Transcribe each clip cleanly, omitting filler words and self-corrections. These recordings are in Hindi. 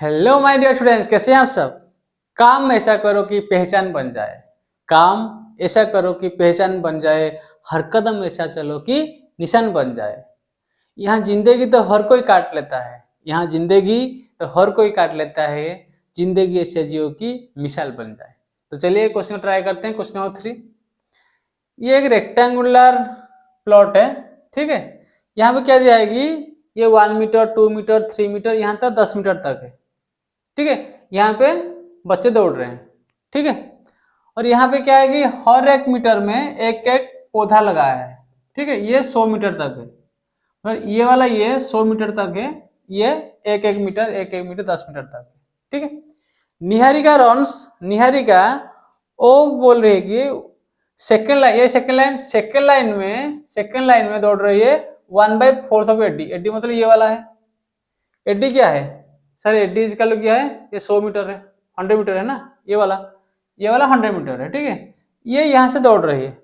हेलो माय डियर स्टूडेंट्स, कैसे हैं आप सब। काम ऐसा करो कि पहचान बन जाए। काम ऐसा करो कि पहचान बन जाए। हर कदम ऐसा चलो कि निशान बन जाए। यहाँ जिंदगी तो हर कोई काट लेता है। यहाँ जिंदगी तो हर कोई काट लेता है। जिंदगी ऐसे जियो कि मिसाल बन जाए। तो चलिए क्वेश्चन ट्राई करते हैं। Question number 3। ये एक रेक्टेंगुलर प्लॉट है, ठीक है। यहाँ पे क्या दिया है कि ये 1 मीटर 2 मीटर 3 मीटर यहाँ तक 10 मीटर तक है, ठीक है। यहाँ पे बच्चे दौड़ रहे हैं, ठीक है। और यहाँ पे क्या है कि हर 1 मीटर में एक एक पौधा लगाया है, ठीक है। ये 100 मीटर तक है और ये वाला ये 100 मीटर तक है। ये एक एक मीटर 10 मीटर तक है, ठीक है। निहारिका रॉन्स, निहारिका ओ बोल रही है कि सेकेंड लाइन, ये सेकेंड लाइन में दौड़ रही है 1/4 ऑफ एडी। एडी मतलब ये वाला है। एडी क्या है सर? एडी इजकल क्या है? ये 100 मीटर है, 100 मीटर है ना। ये वाला 100 मीटर है, ठीक है। ये यहाँ से दौड़ रही है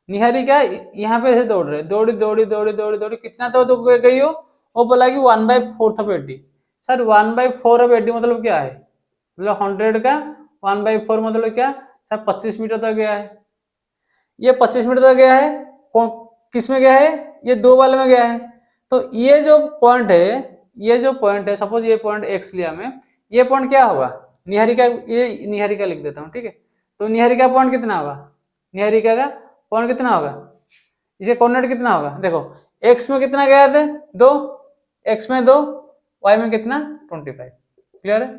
निहारिका, यहाँ पे से दौड़ रही है। दौड़ी दौड़ी दौड़ी दौड़ी दौड़ी कितना तो गई हो? वो बोला कि 1/4 of AD. Sir 1/4 of AD मतलब क्या है? मतलब 100 का 1/4 मतलब क्या सर? 25 मीटर तक गया है। ये 25 मीटर तक गया है। कौन किस में गया है? ये दो वाले में गया है। तो ये जो पॉइंट है, सपोज ये पॉइंट एक्स लिया मैं, ये पॉइंट क्या होगा? निहारिका, ये निहारिका लिख देता हूँ, ठीक है। तो निहारिका पॉइंट कितना होगा? निहारिका का पॉइंट कितना होगा? इसे कोऑर्डिनेट कितना होगा? देखो एक्स में कितना गया थे? 2, एक्स में 2, वाई में कितना? 25। क्लियर है?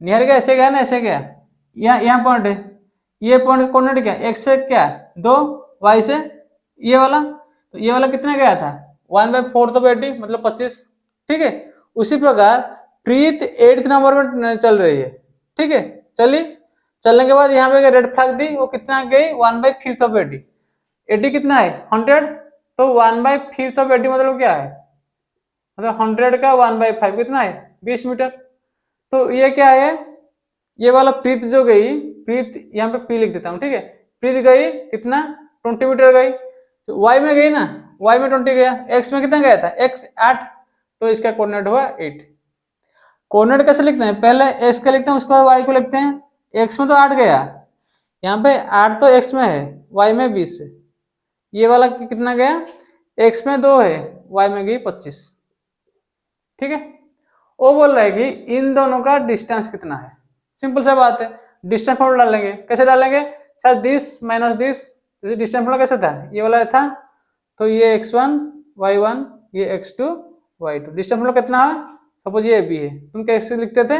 निहारिका ऐसे गया ना, ऐसे गया। यहाँ पॉइंट है, ये पॉइंट कोऑर्डिनेट क्या? एक्स से क्या 2, वाई से ये वाला। तो ये वाला कितना गया था? 1/4 ऑफ 80 मतलब 25, ठीक है। उसी प्रकार प्रीत 8th नंबर में चल रही है, ठीक है। चलिए चलने के बाद यहाँ पे रेड फ्लैग दी, वो कितना गई? 1/5 ऑफ 80। 80 कितना है? 100। तो 1/5 ऑफ 80 मतलब क्या है? मतलब 100 का 1/5 कितना है? 20 मीटर। तो ये क्या है? ये वाला प्रीत जो गई, प्रीत यहाँ पे पी लिख देता हूँ, ठीक है। प्रीत गई कितना? 20 मीटर गई। तो वाई में गई ना, वाई में 20 गया। एक्स में कितना गया था? एक्स 8। तो इसका कोऑर्डिनेट हुआ 8। कोऑर्डिनेट कैसे लिखते हैं? पहले एक्स का लिखते हैं, उसके बाद वाई को लिखते हैं। एक्स में तो 8 गया, यहाँ पे 8 तो एक्स में है, वाई में 20 है। ये वाला कितना गया? एक्स में 2 है, वाई में गई 25, ठीक है। वो बोल रहा है कि इन दोनों का डिस्टेंस कितना है। सिंपल सा बात है, डिस्टेंस फॉर्मूला डालेंगे। कैसे डालेंगे sir? This minus this. Distance formula कैसे था? ये वाला था, तो ये x1 y1, ये x2 y2। डिस्टेंस फॉर्मूला कितना है? सपोज ये ab है, तुम कैसे लिखते थे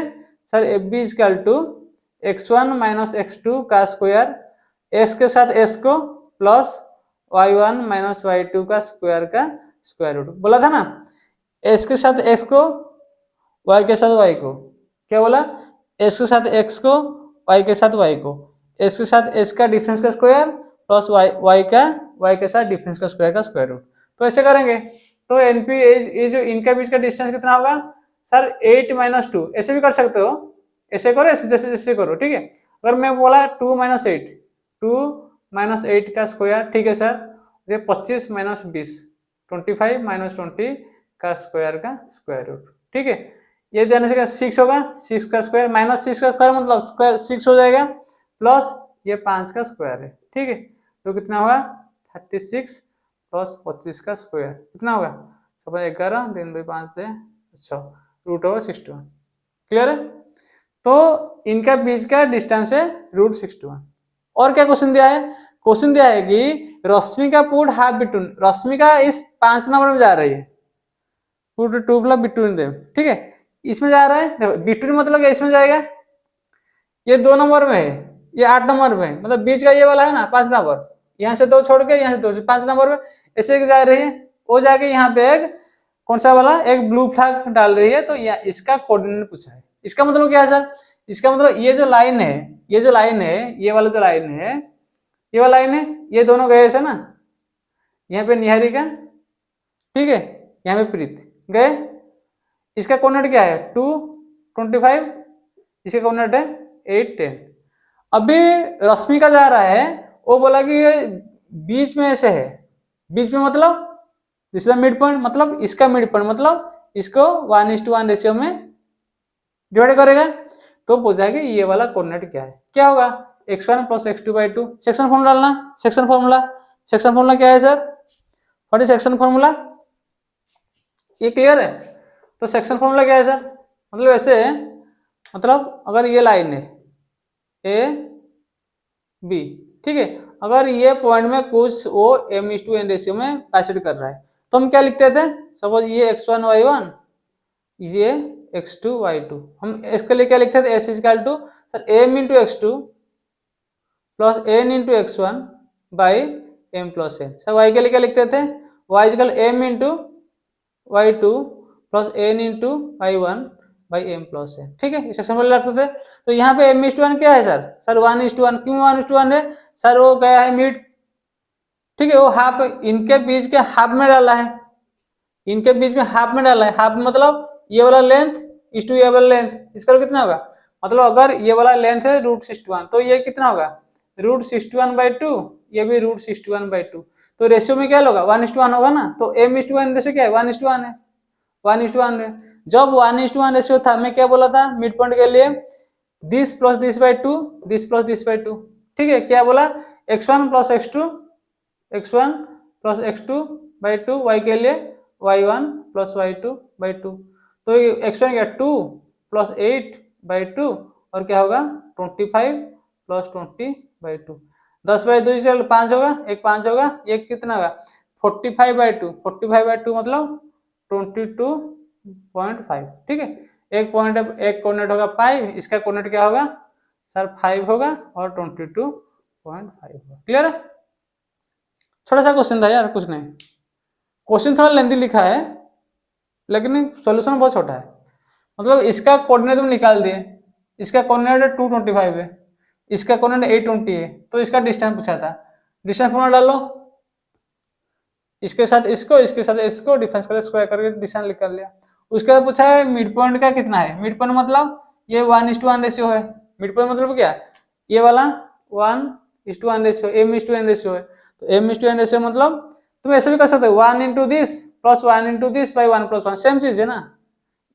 sir? ab equal to x1 minus x2 का स्क्वायर, s के साथ s को प्लस y1 माइनस y2 का स्क्वायर रूट। बोला था ना, s के साथ s को, y के साथ y को। क्या बोला? s के साथ x को, y के साथ y को। s के साथ s का डिफरेंस का स्क्वायर प्लस y का y के साथ डिफरेंस का स्क्वायर रूट। तो ऐसे करेंगे तो एनपी ये जो इनका बीच का डिस्टेंस कितना होगा सर? 8 - 2। ऐसे भी कर सकते हो, ऐसे करो, ऐसे जैसे जैसे करो, ठीक है। अगर मैं बोला 2 - 8, 2 - 8 का स्क्वायर, ठीक है सर। ये 25 - 20, 25 - 20 का स्क्वायर रूट, ठीक है। ये देने से 6 होगा, 6 का स्क्वायर माइनस 6 का स्क्वायर मतलब स्क्वायर 6 हो जाएगा, प्लस ये 5 का स्क्वायर है, ठीक है। तो कितना होगा? 36 प्लस 25 का स्क्वायर कितना होगा? 11, 3 2 5 से 6, रूट ओवर 61। क्लियर है? तो इनका बीच का डिस्टेंस है √61। और क्या क्वेश्चन दिया है? क्वेश्चन दिया है कि Rashmika put half between, Rashmika इस 5 नंबर में जा रही है, पुट 2 मतलब बिटवीन देम, ठीक है। इसमें जा रहा है, देखो बिटवीन मतलब क्या? इसमें जाएगा, ये 2 नंबर में है, ये 8 नंबर में है, मतलब बीच का ये वाला है ना 5 नंबर, यहाँ से 2 छोड़ के यहाँ से 2 से 5 नंबर में ऐसे जा रही है। वो जाके यहाँ पे एक कौन सा वाला एक ब्लू फ्लैग डाल रही है। तो इसका कोऑर्डिनेट पूछा है। इसका मतलब क्या है सर? इसका मतलब ये जो लाइन है, ये वाला जो लाइन है, ये वाला लाइन है, ये दोनों गए ऐसे ना, यहाँ पे निहारिका, ठीक है, यहाँ पे प्रीत गए। इसका कोऑर्डिनेट क्या है? 2 25, इसका कोऑर्डिनेट है 8 10। अभी रश्मि का जा रहा है, वो बोला कि ये बीच में ऐसे है, बीच में मतलब this is the mid point, मतलब इसका मिड पॉइंट मतलब इसको 1:1 रेशियो में डिवाइड करेगा तो पूछेगा ये वाला कोऑर्डिनेट क्या है, क्या होगा x1 plus x2 by 2। Section formula डालना, सेक्शन फॉर्मूला क्या है sir, what is section formula, ये क्लियर है। तो सेक्शन फॉर्मूला क्या है सर, मतलब ऐसे मतलब अगर ये लाइन है ए बी, ठीक है, अगर ये पॉइंट में कुछ वो m/n रेशियो में पैसेज कर रहा है तो हम क्या लिखते थे, सपोज ये x1 y1 ये x2 y2, हम इसके लिए क्या लिखते थे, s equal to sir m into x2 plus n into x1 by m plus n। Sir y के लिए क्या लिखते थे, y equal m into y2 plus n into y1 by m plus n, ठीक है, इसे समझ लगते थे। तो यहाँ पे m/1 क्या है सर, सर 1:1, क्यों 1:1 है सर, वो गया है मिड, ठीक है, वो हाफ इनके बीच के हाफ में डाला है, इनके बीच में हाफ में डाला है, हाफ मतलब ये वाला लेंथ इस टू ये वाला लेंथ, इसका कितना होगा, मतलब अगर ये वाला लेंथ है √61 तो ये कितना होगा √61/2, ये भी √61/2, तो रेशियो में क्या होगा 1:1 होगा ना, तो m/n रेशियो क्या है 1:1 है, 1:1 है। जब 1:1 रेशियो था, मैं क्या बोला था मिड पॉइंट के लिए, this plus this by two, this plus this by two, ठीक है, क्या बोला x1 plus x2 by 2, y के लिए y1 प्लस y2 बाई 2, तो x1 क्या 2 प्लस 8 बाई 2 और क्या होगा 25 प्लस 20 बाई 2, 10/2 से 5 होगा, एक 5 होगा, ये कितना होगा 45/2, 45/2 मतलब 22.5, ठीक है, एक कोऑर्डिनेट होगा 5, इसका कोऑर्डिनेट क्या होगा सर 5 होगा और 22.5 होगा, क्लियर है। थोड़ा सा क्वेश्चन था यार, कुछ नहीं, क्वेश्चन थोड़ा लेंथी लिखा है लेकिन सॉल्यूशन बहुत छोटा है, मतलब इसका कोऑर्डिनेट तुम निकाल दिए, इसका कोऑर्डिनेट 225 है, इसका कोऑर्डिनेट 820 है, तो इसका डिस्टेंस पूछा था, डिस्टेंस फॉर्मूला डालो, इसके साथ इसको डिफरेंस करके स्क्वायर करके डिस्टेंस निकाल लिया। उसके बाद पूछा है मिड पॉइंट का कितना है, मिड पॉइंट मतलब ये 1:1 रेशियो है, मिड पॉइंट मतलब क्या, ये वाला 1:1 रेशियो, m/n रेशियो है, तो m/n रेशियो मतलब तुम ऐसे भी कर सकते हो 1 into this plus 1 into this by 1 plus 1, same चीज है ना,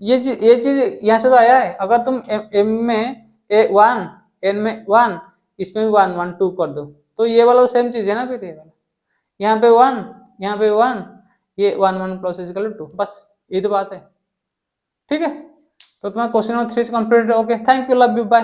ये चीज यहाँ से तो आया है, अगर तुम m में 1 n में 1 इसमें भी 1 1 2 कर दो तो ये वाला सेम चीज है ना, फिर ये वाला यहाँ पे 1 यहाँ पे 1, ये 1 1 प्लस इक्वल टू 2, बस ये तो बात है, ठीक है। तो तुम्हारा question number 3 complete, okay, thank you, love you, bye.